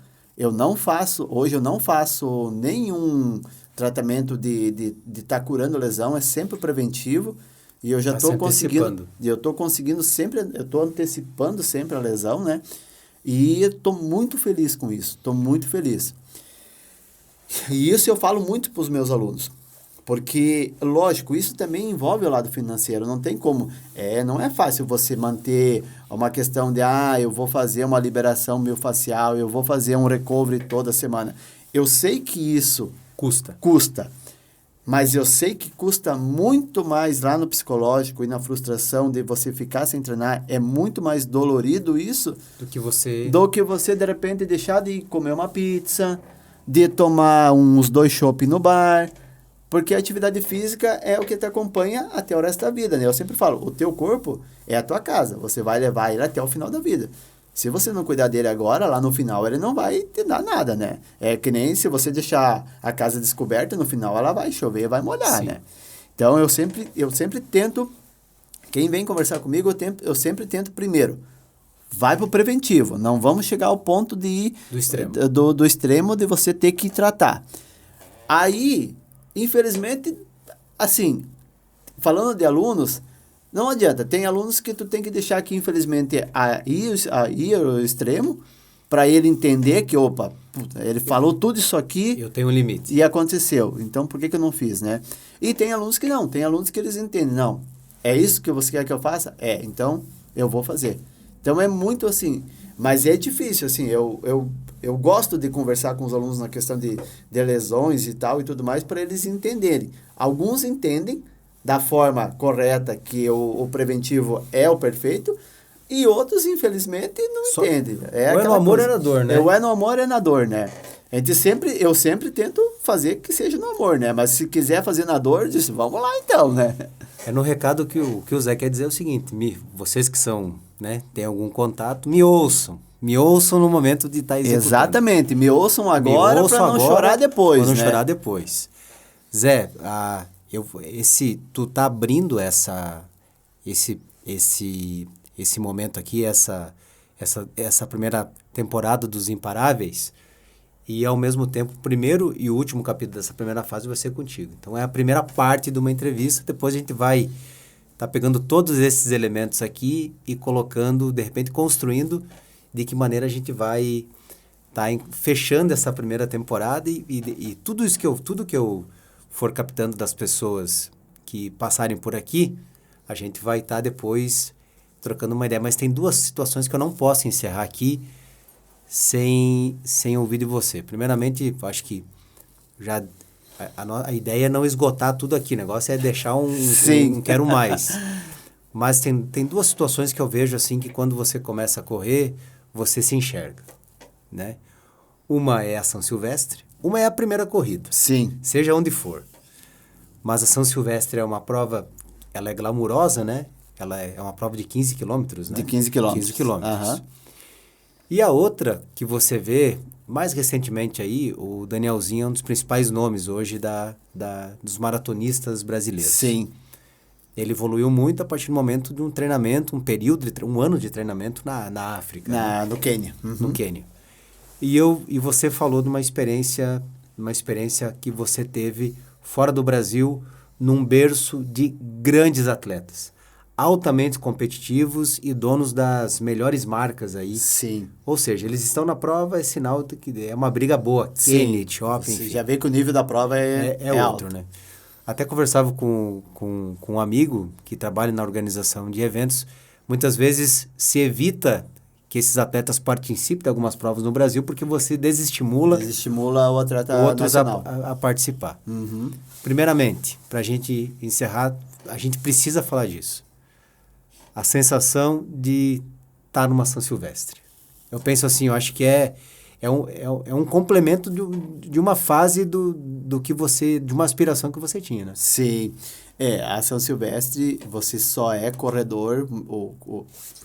hoje eu não faço nenhum tratamento de estar curando lesão, é sempre preventivo. E eu já estou conseguindo sempre, eu estou antecipando sempre a lesão, né? E estou muito feliz com isso, estou muito feliz. E isso eu falo muito para os meus alunos, porque, lógico, isso também envolve o lado financeiro, não tem como, não é fácil você manter uma questão de, eu vou fazer uma liberação miofascial, eu vou fazer um recovery toda semana. Eu sei que isso custa. Mas eu sei que custa muito mais lá no psicológico e na frustração de você ficar sem treinar. É muito mais dolorido isso do que você, de repente, deixar de comer uma pizza, de tomar uns 2 chopp no bar. Porque a atividade física é o que te acompanha até o resto da vida, né? Eu sempre falo, o teu corpo é a tua casa. Você vai levar ele até o final da vida. Se você não cuidar dele agora, lá no final ele não vai te dar nada, né? É que nem se você deixar a casa descoberta, no final ela vai chover e vai molhar, né? Então, eu sempre tento, quem vem conversar comigo, eu sempre tento primeiro vai para o preventivo. Não vamos chegar ao ponto de ir do extremo de você ter que tratar. Aí, infelizmente, assim, falando de alunos, não adianta. Tem alunos que tu tem que deixar que, infelizmente, ir ao extremo para ele entender que, opa, puta, ele falou tudo isso aqui... Eu tenho um limite. E aconteceu. Então, por que eu não fiz, né? E tem alunos que não. Tem alunos que eles entendem. Não, é isso que você quer que eu faça? É, então eu vou fazer. Então, é muito assim... Mas é difícil, assim. Eu gosto de conversar com os alunos na questão de lesões e tal e tudo mais para eles entenderem. Alguns entendem da forma correta que o preventivo é o perfeito, e outros, infelizmente, não entendem. Ou é no amor ou é na dor, né? Ou é no amor ou é na dor, né? Eu sempre tento fazer que seja no amor, né? Mas se quiser fazer na dor, eu disse, vamos lá então, né? É no recado que o Zé quer dizer é o seguinte, vocês que são, né, tem algum contato, me ouçam. Me ouçam no momento de estar executando. Exatamente, me ouçam agora para não chorar depois, para não né? chorar depois. Zé, tu tá abrindo esse momento aqui, essa primeira temporada dos Imparáveis, e ao mesmo tempo o primeiro e o último capítulo dessa primeira fase vai ser contigo. Então é a primeira parte de uma entrevista, depois a gente vai tá pegando todos esses elementos aqui e colocando, de repente construindo de que maneira a gente vai fechando essa primeira temporada e tudo que eu for captando das pessoas que passarem por aqui, a gente vai estar depois trocando uma ideia. Mas tem duas situações que eu não posso encerrar aqui sem ouvir de você. Primeiramente, acho que já a ideia é não esgotar tudo aqui. O negócio é deixar um quero mais. Mas tem duas situações que eu vejo assim que quando você começa a correr, você se enxerga, né? Uma é a São Silvestre, uma é a primeira corrida. Sim. Seja onde for. Mas a São Silvestre é uma prova, ela é glamurosa, né? Ela é uma prova de 15 quilômetros, né? De 15 quilômetros. 15 quilômetros. Uhum. E a outra que você vê, mais recentemente aí, o Danielzinho é um dos principais nomes hoje dos maratonistas brasileiros. Sim. Ele evoluiu muito a partir do momento de um treinamento, um ano de treinamento na África. No Quênia. Uhum. No Quênia. E você falou de uma experiência que você teve fora do Brasil, num berço de grandes atletas, altamente competitivos e donos das melhores marcas aí. Sim. Ou seja, eles estão na prova, é sinal de que é uma briga boa. Quênia, Etiópia, enfim. Você já vê que o nível da prova é outro, alto, né? Até conversava com um amigo que trabalha na organização de eventos. Muitas vezes se evita que esses atletas participem de algumas provas no Brasil porque você desestimula o atleta outros nacional a participar. Uhum. Primeiramente, para a gente encerrar, a gente precisa falar disso. A sensação de estar numa São Silvestre. Eu penso assim, eu acho que é um complemento de uma fase de uma aspiração que você tinha, né? Sim. A São Silvestre, você só é corredor,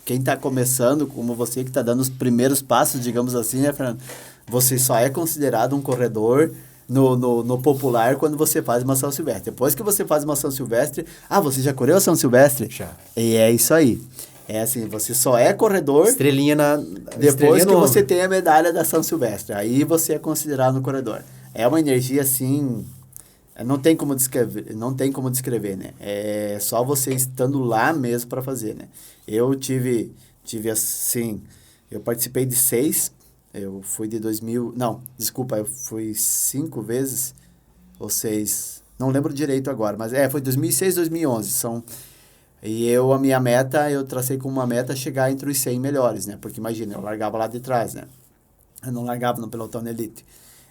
quem está começando, como você que está dando os primeiros passos, digamos assim, né, Fernando? Você só é considerado um corredor no popular quando você faz uma São Silvestre. Depois que você faz uma São Silvestre, você já correu a São Silvestre? Já. E é isso aí. É assim, você só é corredor depois que você tem a medalha da São Silvestre. Aí você é considerado um corredor. É uma energia assim, não tem como descrever, né? É só você estando lá mesmo para fazer, né? Eu tive assim, eu participei de 6, eu fui de 2000, não, desculpa, eu fui 5 vezes ou 6, não lembro direito agora, mas foi 2006, 2011, E a minha meta, eu tracei como uma meta chegar entre os 100 melhores, né? Porque imagina, eu largava lá de trás, né? Eu não largava no pelotão elite.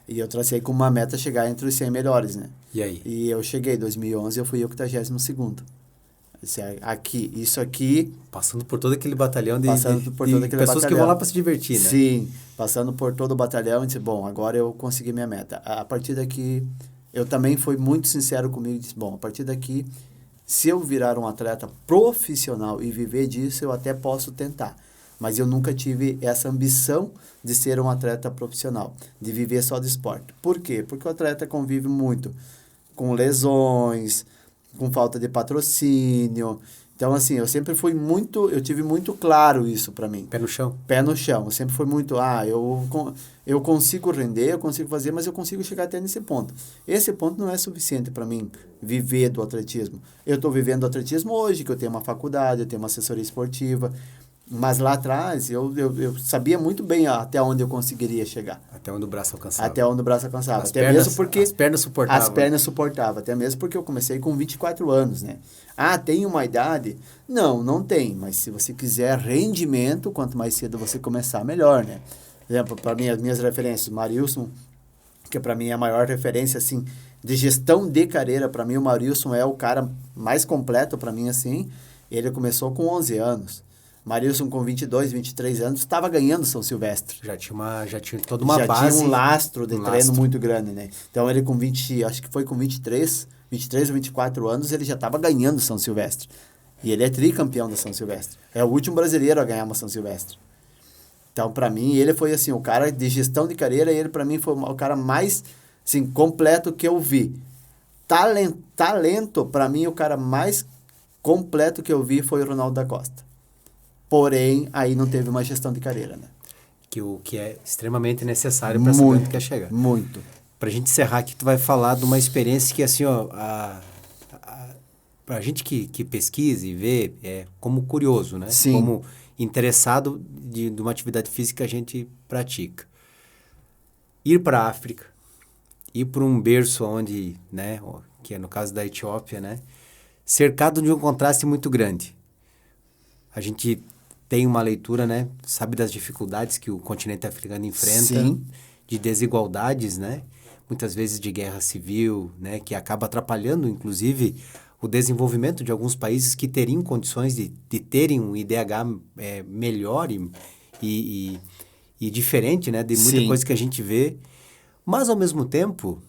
E eu tracei como uma meta chegar entre os 100 melhores, né? E aí? E eu cheguei, em 2011, eu fui o 82º. Isso aqui... Passando por todo aquele batalhão de pessoas que vão lá para se divertir, né? Sim, passando por todo o batalhão e disse, bom, agora eu consegui minha meta. A partir daqui, eu também fui muito sincero comigo e disse, bom, a partir daqui... Se eu virar um atleta profissional e viver disso, eu até posso tentar. Mas eu nunca tive essa ambição de ser um atleta profissional, de viver só de esporte. Por quê? Porque o atleta convive muito com lesões, com falta de patrocínio. Então, assim, eu tive muito claro isso para mim. Pé no chão. Pé no chão. Eu sempre fui muito, eu consigo render, eu consigo fazer, mas eu consigo chegar até nesse ponto. Esse ponto não é suficiente para mim viver do atletismo. Eu estou vivendo do atletismo hoje, que eu tenho uma faculdade, eu tenho uma assessoria esportiva, mas lá atrás eu sabia muito bem até onde eu conseguiria chegar. Até onde o braço alcançava. Até onde o braço alcançava. As pernas suportavam. As pernas suportavam. Até mesmo porque eu comecei com 24 anos, né? Ah, tem uma idade? Não tem. Mas se você quiser rendimento, quanto mais cedo você começar, melhor, né? Por exemplo, para mim, as minhas referências, Marilson, que para mim é a maior referência, assim, de gestão de carreira, para mim o Marilson é o cara mais completo para mim, assim. Ele começou com 11 anos. Marilson, com 22, 23 anos, estava ganhando São Silvestre. Já tinha toda uma base. Já tinha um lastro de treino muito grande, né? Então, ele com 20, acho que foi com 23 ou 24 anos, ele já estava ganhando São Silvestre. E ele é tricampeão da São Silvestre. É o último brasileiro a ganhar uma São Silvestre. Então, para mim, ele foi, assim, o cara de gestão de carreira, ele, para mim, foi o cara mais, assim, completo que eu vi. Talento, para mim, o cara mais completo que eu vi foi o Ronaldo da Costa. Porém, aí não teve uma gestão de carreira, né? Que é extremamente necessário para saber onde quer chegar. Muito. Para a gente encerrar aqui, tu vai falar de uma experiência que, assim, ó, para a gente que pesquisa e vê, como curioso, né? Sim. Como interessado de uma atividade física que a gente pratica. Ir para a África, ir para um berço onde, né, que é no caso da Etiópia, né? Cercado de um contraste muito grande. A gente tem uma leitura, né? Sabe das dificuldades que o continente africano enfrenta, Sim. De desigualdades, né? Muitas vezes de guerra civil, né? Que acaba atrapalhando, inclusive, o desenvolvimento de alguns países que teriam condições de terem um IDH melhor e diferente, né? De muita coisa que a gente vê. Mas, ao mesmo tempo,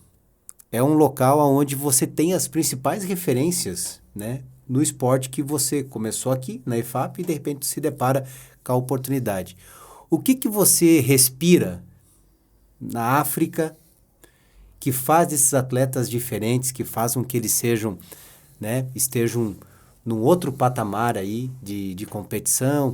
é um local onde você tem as principais referências, né? No esporte que você começou aqui, na EFAP, e de repente se depara com a oportunidade. O que você respira na África que faz esses atletas diferentes, que faz com que eles sejam, né, estejam num outro patamar aí de competição?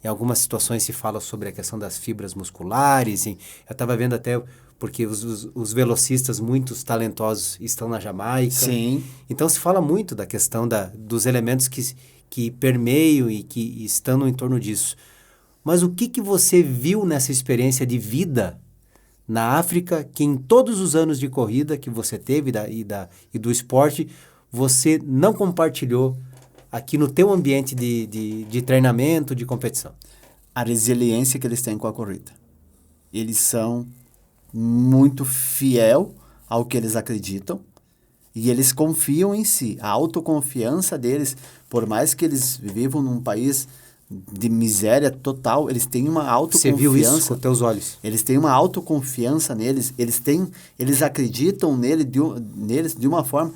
Em algumas situações se fala sobre a questão das fibras musculares. Eu estava vendo até porque os velocistas, muitos talentosos, estão na Jamaica. Sim. Então, se fala muito da questão dos elementos que permeiam e que estão no entorno disso. Mas o que você viu nessa experiência de vida na África, que em todos os anos de corrida que você teve e do esporte, você não compartilhou aqui no teu ambiente de treinamento, de competição? A resiliência que eles têm com a corrida. Eles são muito fiel ao que eles acreditam e eles confiam em si. A autoconfiança deles, por mais que eles vivam num país de miséria total, eles têm uma autoconfiança. Você viu isso com teus olhos? Eles têm uma autoconfiança neles, eles acreditam neles de uma forma,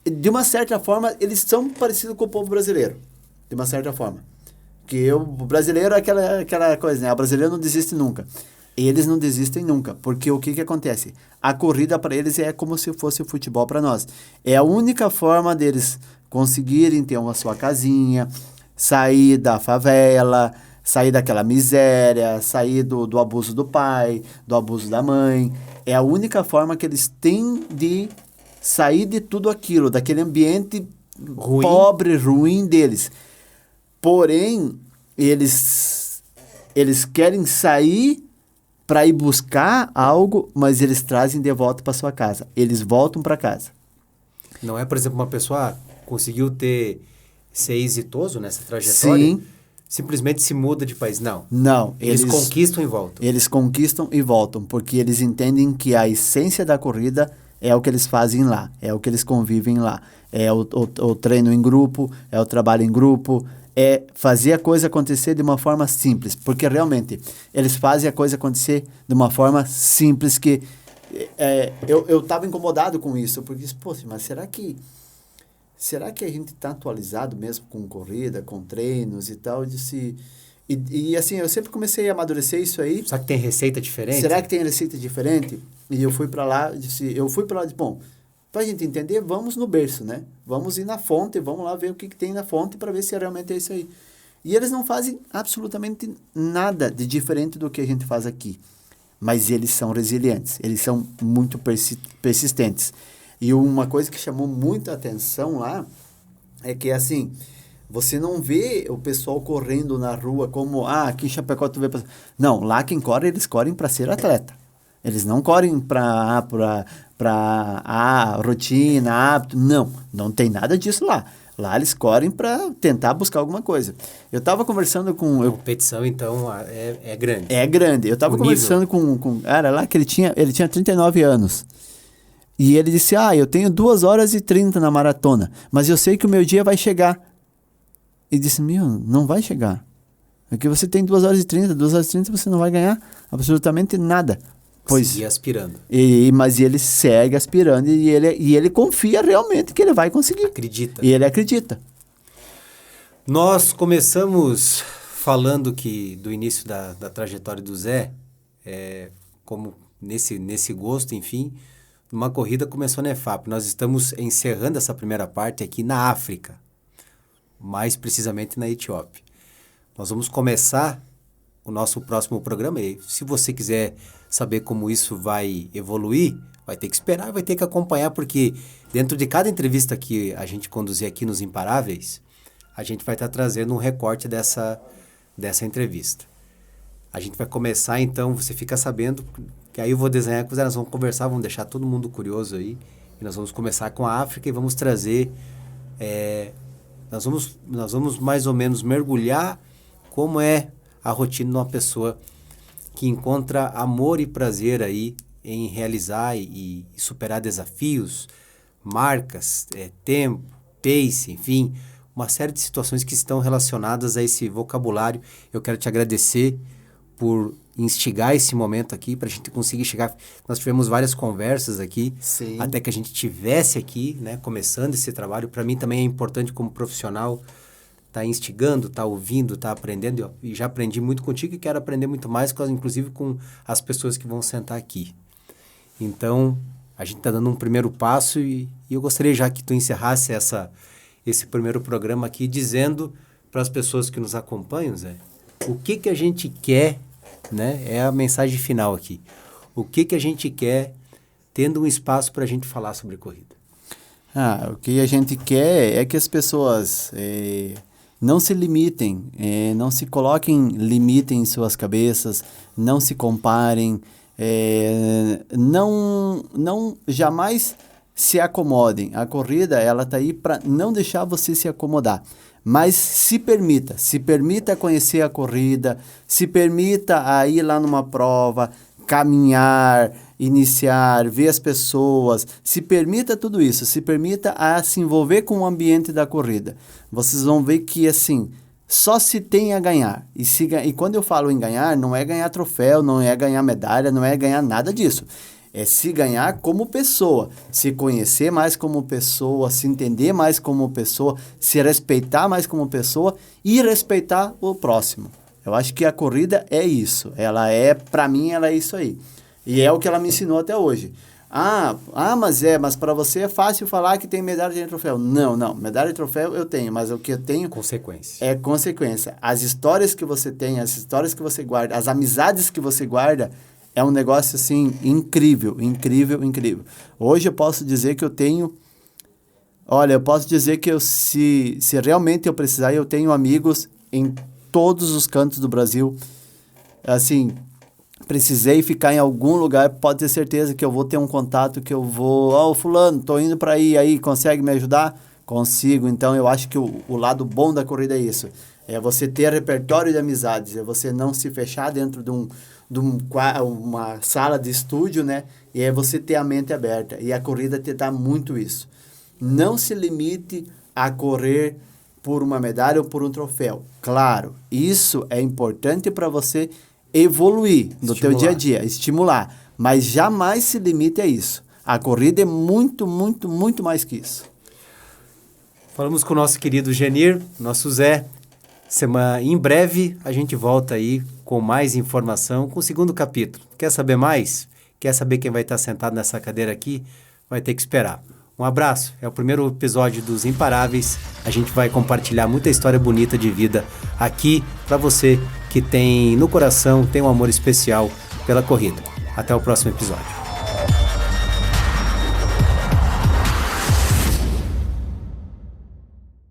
de uma certa forma, eles são parecidos com o povo brasileiro, de uma certa forma. Que o brasileiro é aquela coisa, né? O brasileiro não desiste nunca. Eles não desistem nunca, porque o que acontece? A corrida para eles é como se fosse o futebol para nós. É a única forma deles conseguirem ter uma sua casinha, sair da favela, sair daquela miséria, sair do abuso do pai, do abuso da mãe. É a única forma que eles têm de sair de tudo aquilo, daquele ambiente pobre, ruim deles. Porém, eles querem sair para ir buscar algo, mas eles trazem de volta para sua casa. Eles voltam para casa. Não é, por exemplo, uma pessoa conseguiu ser exitoso nessa trajetória, Sim. Simplesmente se muda de país. Não. Não. Eles conquistam e voltam. Eles conquistam e voltam, porque eles entendem que a essência da corrida é o que eles fazem lá, é o que eles convivem lá. É o treino em grupo, é o trabalho em grupo, é fazer a coisa acontecer de uma forma simples, porque realmente eles fazem a coisa acontecer de uma forma simples que eu estava incomodado com isso, porque poxa, mas será que a gente está atualizado mesmo com corrida, com treinos e tal? E assim, eu sempre comecei a amadurecer isso aí. Será que tem receita diferente? Será que tem receita diferente? E eu fui para lá, bom, Para a gente entender, vamos no berço, né? Vamos ir na fonte, vamos lá ver o que tem na fonte para ver se realmente é isso aí. E eles não fazem absolutamente nada de diferente do que a gente faz aqui. Mas eles são resilientes, eles são muito persistentes. E uma coisa que chamou muita atenção lá é que, assim, você não vê o pessoal correndo na rua como, aqui em Chapecó tu vê... Não, lá quem corre, eles correm para ser atleta. Eles não correm para rotina, hábito. Não tem nada disso lá. Lá eles correm para tentar buscar alguma coisa. Eu estava conversando com... A competição, então, é grande. É grande. Eu estava conversando com um cara lá que ele tinha 39 anos. E ele disse, eu tenho 2 horas e 30 na maratona, mas eu sei que o meu dia vai chegar. E disse, não vai chegar. Porque você tem 2 horas e 30, 2 horas e 30 você não vai ganhar absolutamente nada. Seguir aspirando. Mas ele segue aspirando e ele confia realmente que ele vai conseguir. Acredita. E ele acredita. Nós começamos falando do início da trajetória do Zé, como nesse gosto, enfim, uma corrida começou na EFAP. Nós estamos encerrando essa primeira parte aqui na África, mais precisamente na Etiópia. Nós vamos começar o nosso próximo programa e se você quiser saber como isso vai evoluir, vai ter que esperar, vai ter que acompanhar, porque dentro de cada entrevista que a gente conduzir aqui nos Imparáveis, a gente vai estar trazendo um recorte dessa entrevista. A gente vai começar, então, você fica sabendo, que aí eu vou desenhar com nós vamos conversar, vamos deixar todo mundo curioso aí, e nós vamos começar com a África e vamos trazer, nós vamos mais ou menos mergulhar como é a rotina de uma pessoa que encontra amor e prazer aí em realizar e superar desafios, marcas, tempo, pace, enfim, uma série de situações que estão relacionadas a esse vocabulário. Eu quero te agradecer por instigar esse momento aqui, para a gente conseguir chegar. Nós tivemos várias conversas aqui, Sim. Até que a gente tivesse aqui, né, começando esse trabalho. Para mim também é importante como profissional tá instigando, tá ouvindo, tá aprendendo, e já aprendi muito contigo e quero aprender muito mais, inclusive com as pessoas que vão sentar aqui. Então, a gente tá dando um primeiro passo e eu gostaria já que tu encerrasse esse primeiro programa aqui dizendo para as pessoas que nos acompanham, Zé, o que a gente quer, né? É a mensagem final aqui. O que a gente quer tendo um espaço para a gente falar sobre corrida? O que a gente quer é que as pessoas... não se limitem, não se coloquem limite em suas cabeças, não se comparem, não jamais se acomodem. A corrida, ela está aí para não deixar você se acomodar, mas se permita conhecer a corrida, se permita a ir lá numa prova, caminhar, iniciar, ver as pessoas, se permita tudo isso, se permita a se envolver com o ambiente da corrida. Vocês vão ver que, assim, só se tem a ganhar. E quando eu falo em ganhar, não é ganhar troféu, não é ganhar medalha, não é ganhar nada disso. É se ganhar como pessoa, se conhecer mais como pessoa, se entender mais como pessoa, se respeitar mais como pessoa e respeitar o próximo. Eu acho que a corrida é isso. Para mim, ela é isso aí. E é o que ela me ensinou até hoje. Mas para você é fácil falar que tem medalha de troféu. Não. Medalha de troféu eu tenho, mas o que eu tenho... Consequência. É consequência. As histórias que você tem, as histórias que você guarda, as amizades que você guarda, é um negócio, assim, incrível. Hoje eu posso dizer que eu tenho... Olha, eu posso dizer que se realmente eu precisar, eu tenho amigos em todos os cantos do Brasil. Assim... precisei ficar em algum lugar, pode ter certeza que eu vou ter um contato, que eu vou... fulano, tô indo para aí, consegue me ajudar? Consigo. Então, eu acho que o lado bom da corrida é isso. É você ter repertório de amizades, é você não se fechar dentro de uma sala de estúdio, né? E é você ter a mente aberta. E a corrida te dá muito isso. Não se limite a correr por uma medalha ou por um troféu. Claro, isso é importante para você evoluir no teu dia a dia, estimular, mas jamais se limite a isso. A corrida é muito, muito, muito mais que isso. Falamos com o nosso querido Genir, nosso Zé. Em breve a gente volta aí com mais informação, com o segundo capítulo. Quer saber mais? Quer saber quem vai estar sentado nessa cadeira aqui? Vai ter que esperar. Um abraço, é o primeiro episódio dos Imparáveis. A gente vai compartilhar muita história bonita de vida aqui para você que tem no coração, tem um amor especial pela corrida. Até o próximo episódio.